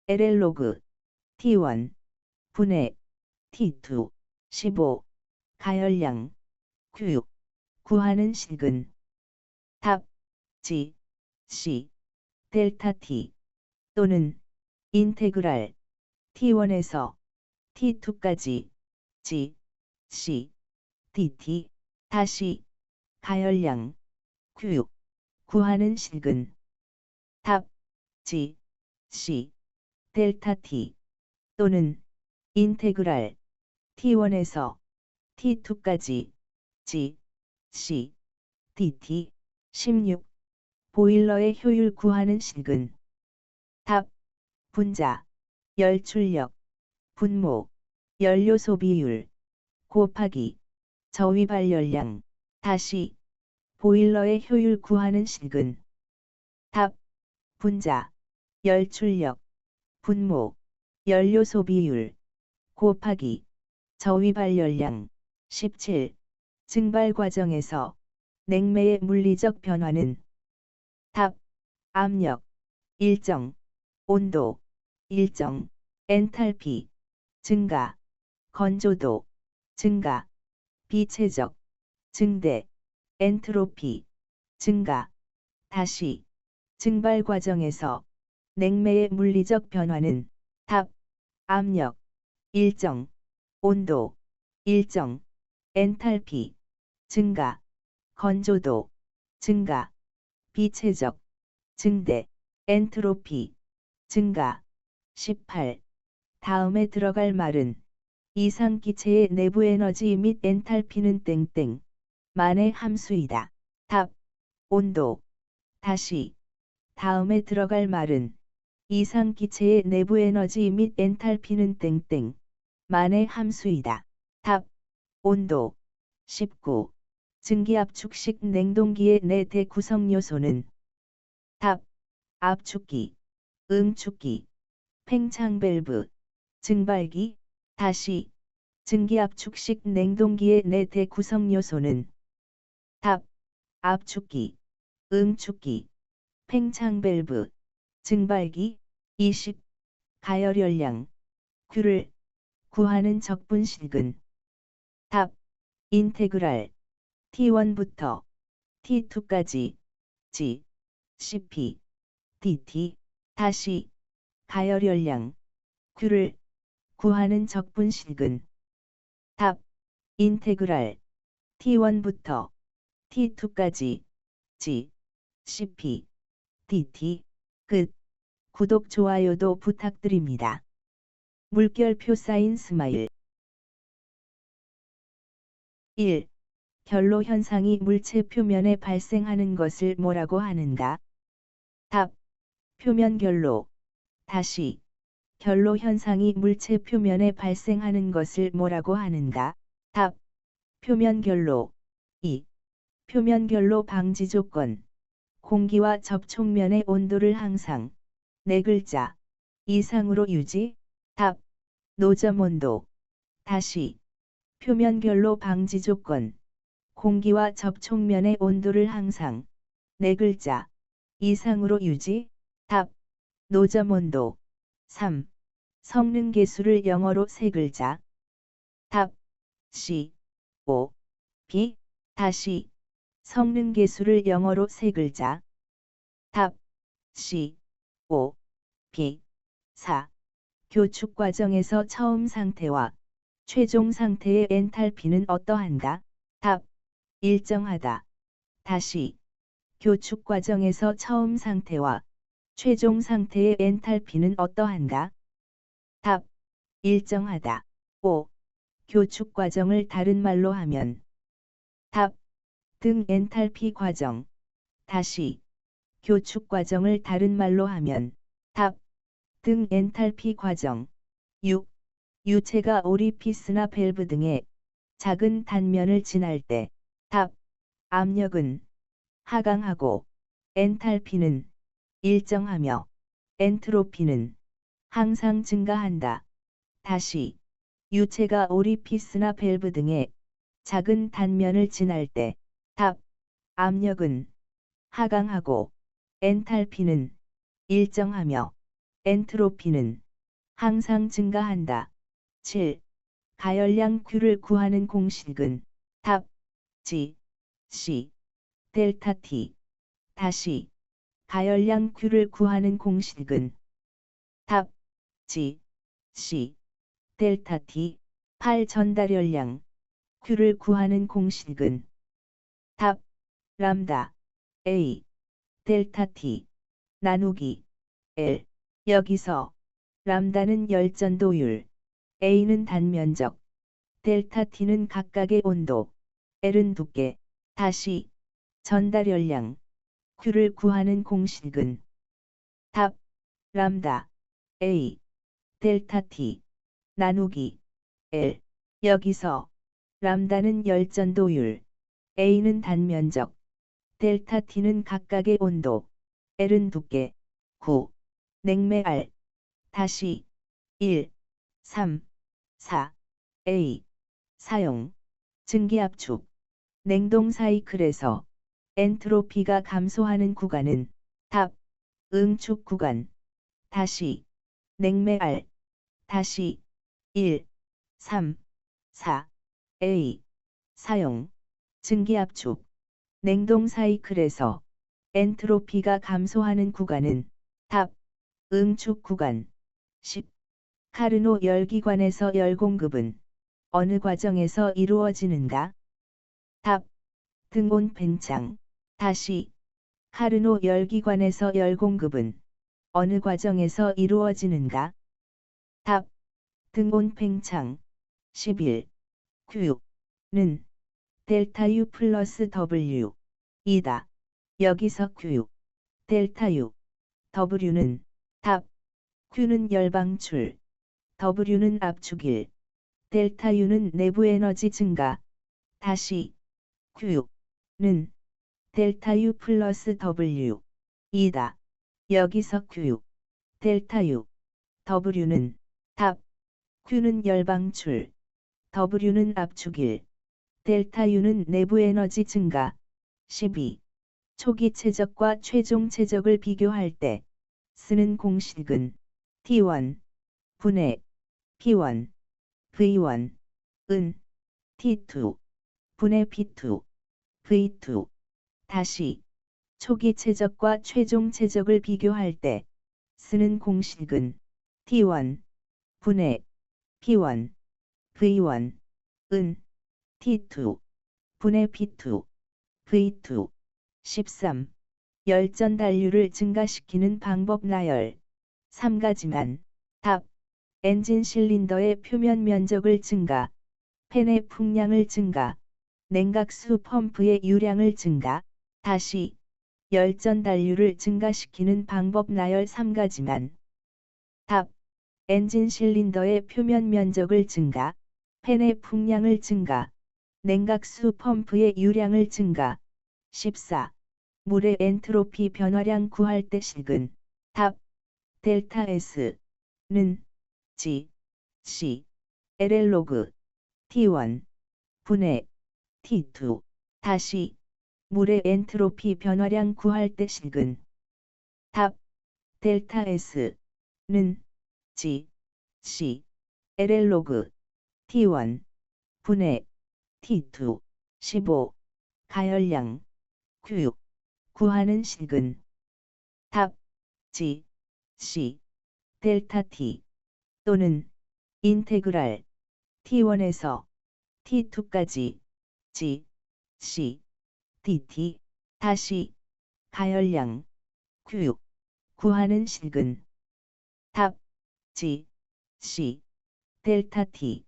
LL 로그 T1 분의 T2. 15. 가열량 Q 구하는 식은. 답. G, C, 델타 T 또는 인테그랄 T1에서 T2까지 G, C, dt. 다시 가열량 Q 구하는 식은. 답. G, C, 델타 T 또는 인테그랄 T1에서 T2까지 G, C, dt. 16. 보일러의 효율 구하는 식은. 답. 분자, 열출력, 분모, 연료 소비율, 곱하기, 저위 발열량. 다시 보일러의 효율 구하는 식은. 답. 분자, 열출력, 분모, 연료 소비율, 곱하기, 저위 발열량. 17. 증발 과정에서 냉매의 물리적 변화는. 답. 압력, 일정, 온도, 일정, 엔탈피, 증가, 건조도, 증가, 비체적, 증대, 엔트로피, 증가. 다시 증발 과정에서 냉매의 물리적 변화는. 답. 압력, 일정, 온도, 일정, 엔탈피, 증가, 건조도, 증가, 비체적, 증대, 엔트로피, 증가. 18. 다음에 들어갈 말은 이상기체의 내부 에너지 및 엔탈피는 땡땡 만의 함수이다. 답. 온도. 다시 다음에 들어갈 말은 이상기체의 내부 에너지 및 엔탈피는 땡땡 만의 함수이다. 답. 온도. 19. 증기압축식 냉동기의 네 대 구성 요소는. 답. 압축기, 응축기, 팽창 밸브, 증발기. 다시 증기압축식 냉동기의 네 대 구성 요소는. 답. 압축기, 응축기, 팽창 밸브, 증발기. 20. 가열열량 Q를 구하는 적분식은. 답. 인테그랄 T1부터 T2까지 G, CP, dt. 다시 가열열량 Q를 구하는 적분식은. 답. 인테그랄 T1부터 T2까지 G, CP, dt. 끝. 구독 좋아요도 부탁드립니다. 물결표 사인 스마일. 1. 결로 현상이 물체 표면에 발생하는 것을 뭐라고 하는가? 답. 표면 결로. 다시 결로 현상이 물체 표면에 발생하는 것을 뭐라고 하는가? 답. 표면 결로. 2. 표면 결로 방지 조건. 공기와 접촉면의 온도를 항상 4글자 이상으로 유지. 답. 노점 온도. 다시 표면 결로 방지 조건. 공기와 접촉면의 온도를 항상 4글자 이상으로 유지. 답. 노점 온도. 3. 성능 계수를 영어로 3글자. 답. C, O, B. 다시 성능 계수를 영어로 3글자. 답. C, O, B. 4. 교축 과정에서 처음 상태와 최종 상태의 엔탈피는 어떠한가? 답. 일정하다. 다시 교축 과정에서 처음 상태와 최종 상태의 엔탈피는 어떠한가? 답. 일정하다. 5. 교축 과정을 다른 말로 하면. 답. 등 엔탈피 과정. 다시. 교축 과정을 다른 말로 하면. 답. 등 엔탈피 과정. 6. 유체가 오리피스나 밸브 등의 작은 단면을 지날 때. 답. 압력은 하강하고 엔탈피는 일정하며 엔트로피는 항상 증가한다. 다시. 유체가 오리피스나 밸브 등의 작은 단면을 지날 때. 답. 압력은 하강하고 엔탈피는 일정하며 엔트로피는 항상 증가한다. 7. 가열량 Q를 구하는 공식은. 답. G, C, 델타 T. 다시. 가열량 Q를 구하는 공식은. 답. G, C, 델타 T. 8. 전달열량 Q를 구하는 공식은. 답. 람다 A 델타 T 나누기 L. 여기서 람다는 열전도율, A는 단면적, 델타 T는 각각의 온도, L은 두께. 다시. 전달열량 Q를 구하는 공식은. 답. 람다 A 델타 T 나누기 L. 여기서 람다는 열전도율, A는 단면적, 델타 T는 각각의 온도, L은 두께. 9. 냉매 R. 다시. 1, 3, 4. A. 사용. 증기압축. 냉동 사이클에서 엔트로피가 감소하는 구간은. 답. 응축 구간. 다시. 냉매 R. 다시. 1, 3, 4. A. 사용. 증기압축. 냉동 사이클에서 엔트로피가 감소하는 구간은. 답. 응축 구간. 10. 카르노 열기관에서 열 공급은 어느 과정에서 이루어지는가? 답. 등온 팽창. 다시. 카르노 열기관에서 열 공급은 어느 과정에서 이루어지는가? 답. 등온 팽창. 11. Q는 델타 U 플러스 W 이다. 여기서 Q, 델타 U, W는. 답. Q는 열방출, W는 압축일, 델타 U는 내부 에너지 증가. 다시. Q는 델타 U 플러스 W 이다. 여기서 Q, 델타 U, W는. 답. Q는 열방출, W는 압축일, 델타 U는 내부 에너지 증가. 12. 초기 최적과 최종 최적을 비교할 때 쓰는 공식은. T1 분의 P1 V1 은 T2 분의 P2 V2. 다시. 초기 최적과 최종 최적을 비교할 때 쓰는 공식은. T1 분의 P1 V1 은 T2 분의 P2 V2. 13. 열전 단류를 증가시키는 방법 나열 3가지만. 답. 엔진 실린더의 표면 면적을 증가, 팬의 풍량을 증가, 냉각수 펌프의 유량을 증가. 다시. 열전 단류를 증가시키는 방법 나열 3가지만. 답. 엔진 실린더의 표면 면적을 증가, 팬의 풍량을 증가, 냉각수 펌프의 유량을 증가. 14. 물의 엔트로피 변화량 구할 때 식은. 답. 델타 S는 G, C, LL 로그 T1 분의 T2. 다시. 물의 엔트로피 변화량 구할 때 식은. 답. 델타 S는 G, C, LL 로그 T1 분의 T2. 15. 가열량 Q 구하는 식은. 답. G, C, 델타 T 또는 인테그랄 T1에서 T2까지 G, C, dt. 다시. 가열량 Q 구하는 식은 답 G C 델타 T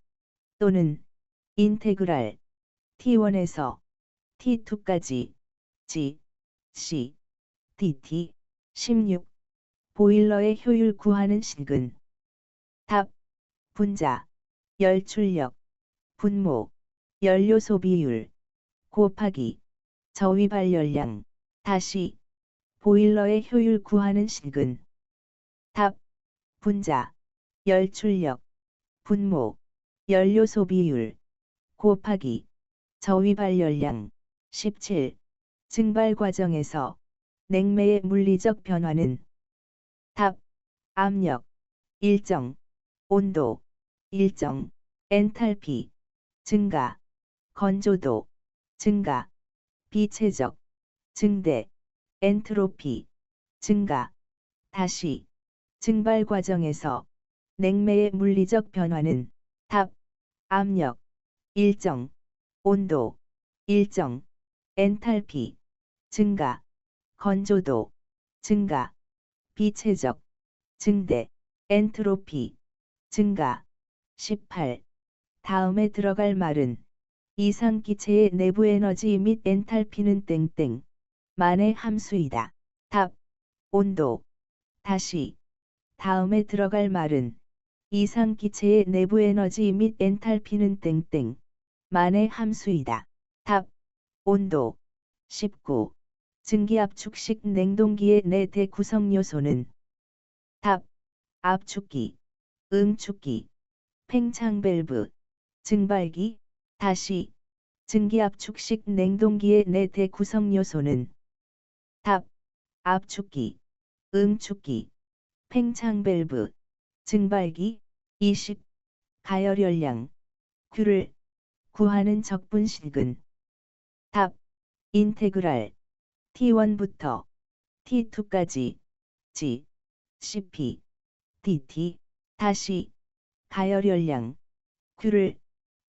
또는 인테그랄 T1에서 T2까지 G C dt 16 보일러의 효율 구하는 식은 답 분자 열출력 분모 연료 소비율 곱하기 저위 발열량 다시 보일러의 효율 구하는 식은 답 분자 열출력 분모 연료 소비율 곱하기 저위 발열량 17 증발 과정에서 냉매의 물리적 변화는 답 압력 일정 온도 일정 엔탈피 증가 건조도 증가 비체적 증대 엔트로피 증가 다시 증발 과정에서 냉매의 물리적 변화는 답 압력 일정 온도 일정 엔탈피 증가 건조도 증가 비체적 증대 엔트로피 증가 18 다음에 들어갈 말은 이상기체의 내부 에너지 및 엔탈피는 땡땡 만의 함수이다. 답 온도 다시 다음에 들어갈 말은 이상기체의 내부 에너지 및 엔탈피는 땡땡 만의 함수이다. 답 온도 19 증기압축식 냉동기의 내 대구성 요소는 답 압축기 응축기 팽창밸브 증발기 다시 증기압축식 냉동기의 내 대구성 요소는 답 압축기 응축기 팽창밸브 증발기 20 가열열량 Q를 구하는 적분식은 답 인테그랄 T1부터 T2까지 G CP dt 다시 가열열량 Q를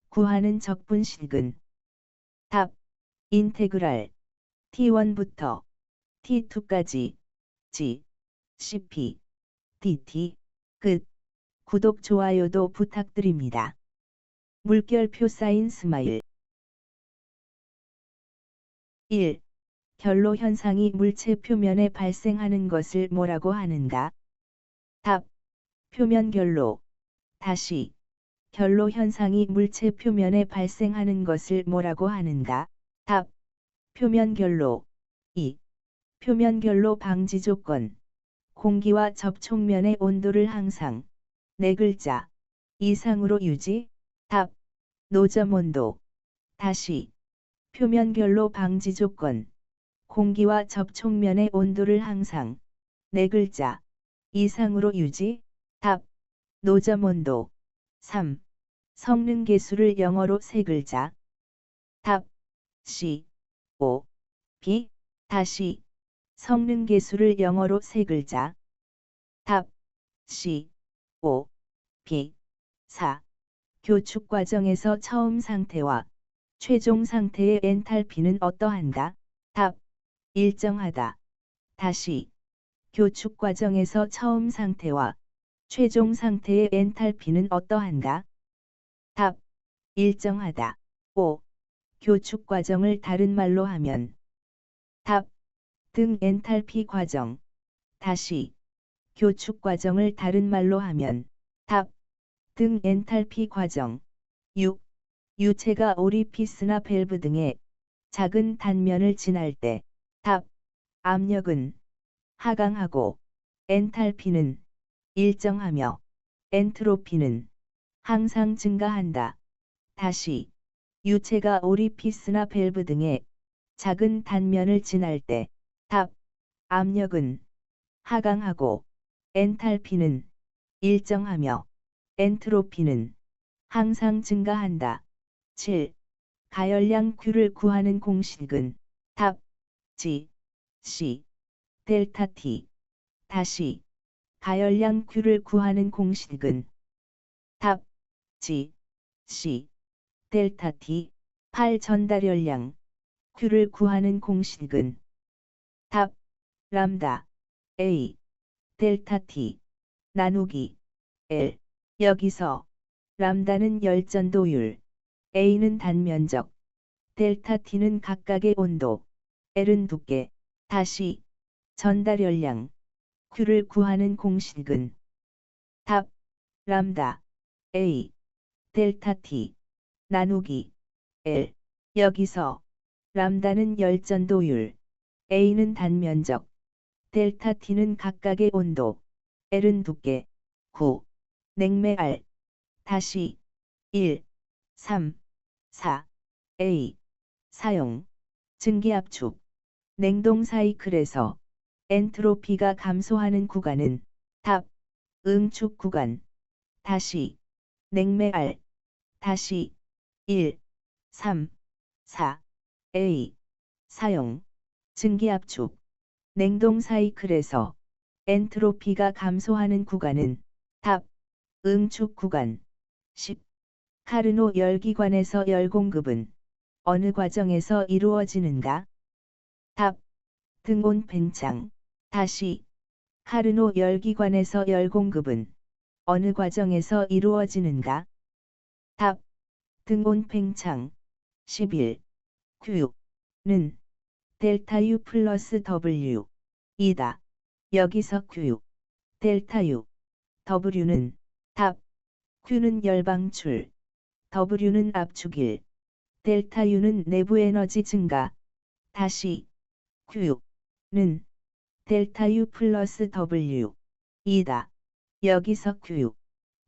구하는 적분식은 답 인테그랄 T1부터 T2까지 G CP dt 끝. 구독 좋아요도 부탁드립니다. 물결표 사인 스마일 1. 결로 현상이 물체 표면에 발생하는 것을 뭐라고 하는가? 답. 표면 결로. 다시. 결로 현상이 물체 표면에 발생하는 것을 뭐라고 하는가? 답. 표면 결로. 2. 표면 결로 방지 조건. 공기와 접촉면의 온도를 항상 4글자 이상으로 유지. 답. 노점 온도. 다시. 표면 결로 방지 조건. 공기와 접촉면의 온도를 항상 4글자 이상으로 유지. 답. 노점 온도. 3. 성능 계수를 영어로 3글자. 답. C. O. B. 다시. 성능 계수를 영어로 3글자. 답. C. O. B. 4. 교축 과정에서 처음 상태와 최종 상태의 엔탈피는 어떠한가? 답. 일정하다. 다시. 교축 과정에서 처음 상태와 최종 상태의 엔탈피는 어떠한가? 답. 일정하다. 5. 교축 과정을 다른 말로 하면 답. 등 엔탈피 과정. 다시. 교축 과정을 다른 말로 하면 답. 등 엔탈피 과정. 6. 유체가 오리피스나 밸브 등의 작은 단면을 지날 때 답. 압력은 하강하고 엔탈피는 일정하며 엔트로피는 항상 증가한다. 다시. 유체가 오리피스나 밸브 등의 작은 단면을 지날 때 답. 압력은 하강하고 엔탈피는 일정하며 엔트로피는 항상 증가한다. 7. 가열량 Q를 구하는 공식은 답. G C 델타 T. 다시. 가열량 Q를 구하는 공식은 답. G C 델타 T. 8. 전달열량 Q를 구하는 공식은 답. 람다 A 델타 T 나누기 L. 여기서 람다는 열전도율, A는 단면적, 델타 T는 각각의 온도, L은 두께. 다시 전달열량 Q를 구하는 공식은 답 람다 A 델타 T 나누기 L. 여기서 람다는 열전도율, A는 단면적, 델타 T는 각각의 온도, L은 두께. 9. 냉매 R. 다시 1, 3, 4. A. 사용. 증기압축. 냉동 사이클에서 엔트로피가 감소하는 구간은 답 응축 구간. 다시 냉매 R. 다시 1, 3, 4. A. 사용. 증기압축. 냉동 사이클에서 엔트로피가 감소하는 구간은 답 응축 구간. 10. 카르노 열기관에서 열 공급은 어느 과정에서 이루어지는가? 답 등온 팽창. 다시 카르노 열기관에서 열 공급은 어느 과정에서 이루어지는가? 답 등온 팽창. 11. Q는 델타 U 플러스 W 이다. 여기서 Q 델타 U W는 답 Q는 열방출, W는 압축일, 델타 U는 내부 에너지 증가. 다시 Q는 델타 U 플러스 W 이다. 여기서 Q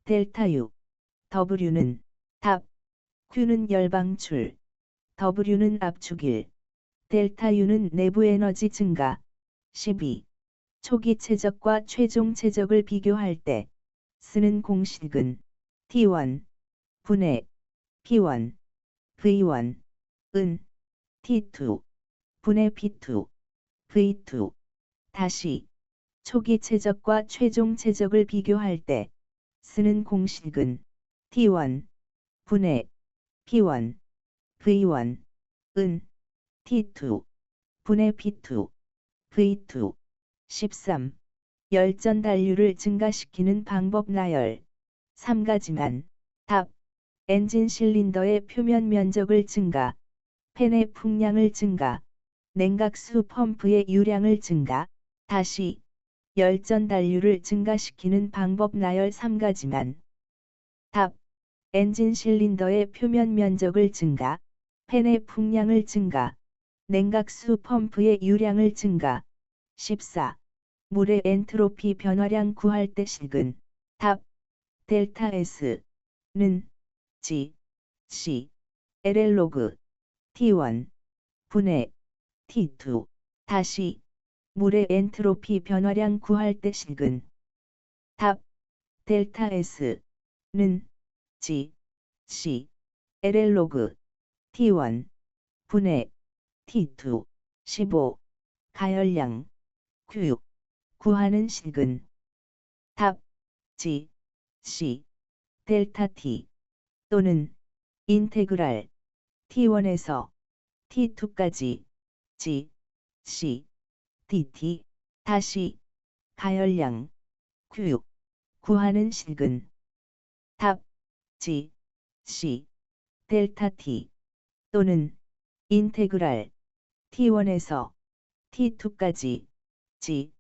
델타 U W는 답 Q는 열방출, W는 압축일, 델타 U는 내부 에너지 증가. 12. 초기 최적과 최종 최적을 비교할 때 쓰는 공식은 T1 분의 P1 V1 은 T2 분의 P2 V2. 다시 초기 최적과 최종 최적을 비교할 때 쓰는 공식은 T1 분의 P1 V1 은 T2 분의 P2 V2. 13. 열전 단류를 증가시키는 방법 나열 3가지만. 답 엔진 실린더의 표면 면적을 증가, 팬의 풍량을 증가, 냉각수 펌프의 유량을 증가. 다시 열전 단류를 증가시키는 방법 나열 3가지만. 답 엔진 실린더의 표면 면적을 증가, 팬의 풍량을 증가, 냉각수 펌프의 유량을 증가. 14. 물의 엔트로피 변화량 구할 때 식은 답 델타 S는 G, C, LL 로그 T1 분의 T2. 다시 물의 엔트로피 변화량 구할 때 식은 답 델타 S는 G, C, LL 로그 T1 분의 T2. 15. 가열량 Q 구하는 식은 답 G, C, 델타 T 또는 인테그랄 T1에서 T2까지 G, C, dt. 다시 가열량 Q 구하는 식은 답 G, C, 델타 T 또는 인테그랄 T1에서 T2까지 G,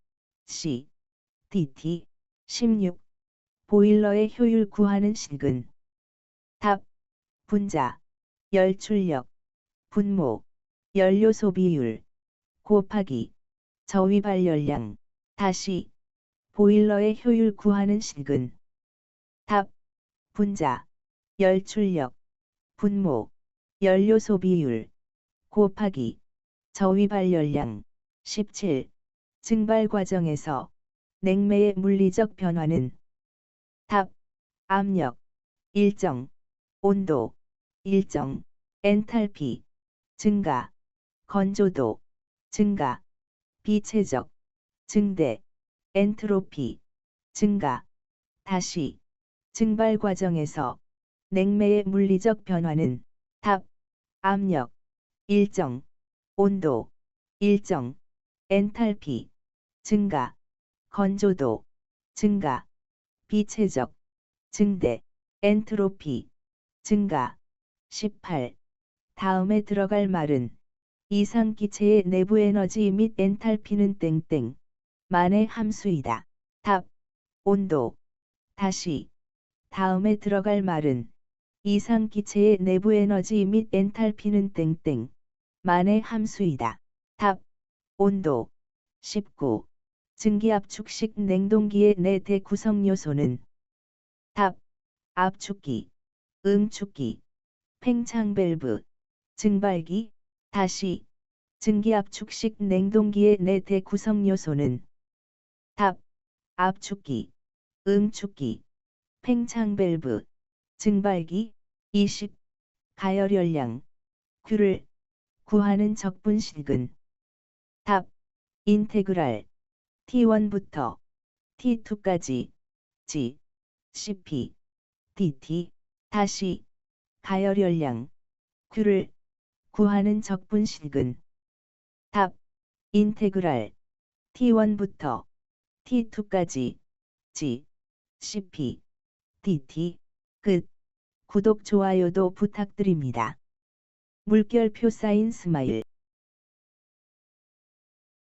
C, dt. 16. 보일러의 효율 구하는 식은 답 분자, 열출력, 분모, 연료 소비율 곱하기 저위 발열량. 다시 보일러의 효율 구하는 식은 답 분자, 열출력, 분모, 연료 소비율 곱하기 저위 발열량. 17. 증발 과정에서 냉매의 물리적 변화는 답 압력, 일정, 온도, 일정, 엔탈피, 증가, 건조도, 증가, 비체적, 증대, 엔트로피, 증가. 다시 증발 과정에서 냉매의 물리적 변화는 답 압력, 일정, 온도, 일정, 엔탈피, 증가, 건조도, 증가, 비체적, 증대, 엔트로피, 증가. 18. 다음에 들어갈 말은 이상기체의 내부 에너지 및 엔탈피는 땡땡 만의 함수이다. 답. 온도. 다시. 다음에 들어갈 말은 이상기체의 내부 에너지 및 엔탈피는 땡땡 만의 함수이다. 답. 온도. 19. 증기압축식 냉동기의 네 대구성 요소는 답. 압축기, 응축기, 팽창밸브, 증발기. 다시. 증기압축식 냉동기의 네 대구성 요소는 답. 압축기, 응축기, 팽창밸브, 증발기. 20. 가열열량, Q를 구하는 적분식은 답. 인테그랄 T1부터 T2까지 G, CP, dt. 다시. 가열열량 Q를 구하는 적분식은 답. 인테그랄 T1부터 T2까지 G, CP, dt. 끝. 구독 좋아요도 부탁드립니다. 물결표 사인 스마일.